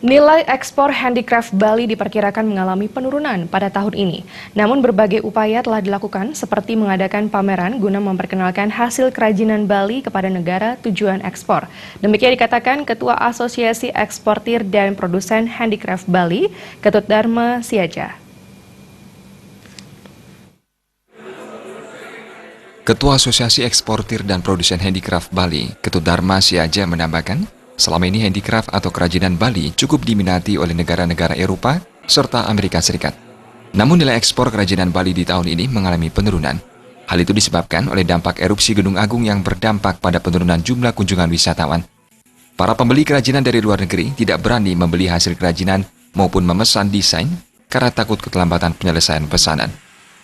Nilai ekspor handicraft Bali diperkirakan mengalami penurunan pada tahun ini. Namun berbagai upaya telah dilakukan seperti mengadakan pameran guna memperkenalkan hasil kerajinan Bali kepada negara tujuan ekspor. Demikian dikatakan Ketua Asosiasi Eksportir dan Produsen Handicraft Bali, Ketut Dharma Siaja. Ketua Asosiasi Eksportir dan Produsen Handicraft Bali, Ketut Dharma Siaja menambahkan, selama ini handicraft atau kerajinan Bali cukup diminati oleh negara-negara Eropa serta Amerika Serikat. Namun nilai ekspor kerajinan Bali di tahun ini mengalami penurunan. Hal itu disebabkan oleh dampak erupsi Gunung Agung yang berdampak pada penurunan jumlah kunjungan wisatawan. Para pembeli kerajinan dari luar negeri tidak berani membeli hasil kerajinan maupun memesan desain karena takut keterlambatan penyelesaian pesanan.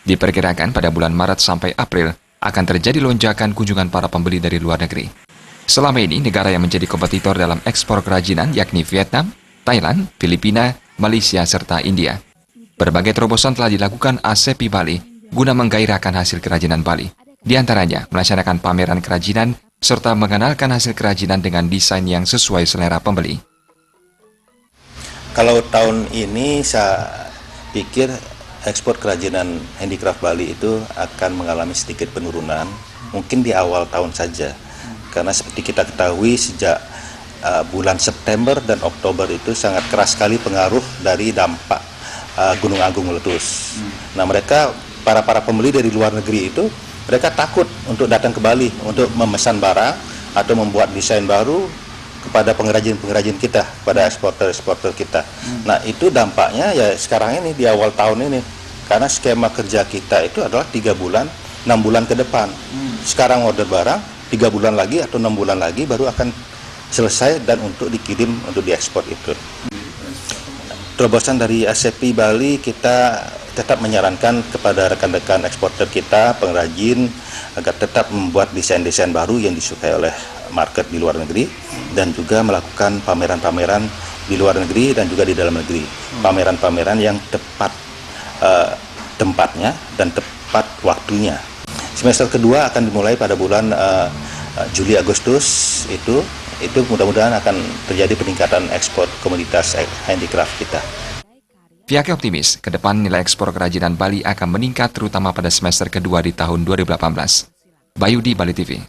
Diperkirakan pada bulan Maret sampai April akan terjadi lonjakan kunjungan para pembeli dari luar negeri. Selama ini, negara yang menjadi kompetitor dalam ekspor kerajinan yakni Vietnam, Thailand, Filipina, Malaysia, serta India. Berbagai terobosan telah dilakukan ASEPI Bali guna menggairahkan hasil kerajinan Bali. Di antaranya, melaksanakan pameran kerajinan serta mengenalkan hasil kerajinan dengan desain yang sesuai selera pembeli. Kalau tahun ini saya pikir ekspor kerajinan handicraft Bali itu akan mengalami sedikit penurunan, mungkin di awal tahun saja. Karena seperti kita ketahui sejak bulan September dan Oktober itu sangat keras sekali pengaruh dari dampak Gunung Agung meletus. Nah para pembeli dari luar negeri itu mereka takut untuk datang ke Bali untuk memesan barang atau membuat desain baru kepada pengrajin-pengrajin kita, pada eksporter-eksporter kita. Nah itu dampaknya ya sekarang ini di awal tahun ini, karena skema kerja kita itu adalah 3 bulan, 6 bulan ke depan. Sekarang order barang, 3 bulan lagi atau 6 bulan lagi baru akan selesai dan untuk dikirim untuk diekspor itu. Terobosan dari ASEPI Bali, kita tetap menyarankan kepada rekan-rekan eksporter kita, pengrajin, agar tetap membuat desain-desain baru yang disukai oleh market di luar negeri dan juga melakukan pameran-pameran di luar negeri dan juga di dalam negeri. Pameran-pameran yang tepat tempatnya dan tepat waktunya. Semester kedua akan dimulai pada bulan Juli Agustus itu mudah-mudahan akan terjadi peningkatan ekspor komoditas handicraft kita. Pihaknya optimis, ke depan nilai ekspor kerajinan Bali akan meningkat terutama pada semester kedua di tahun 2018. Bayudi, Bali TV.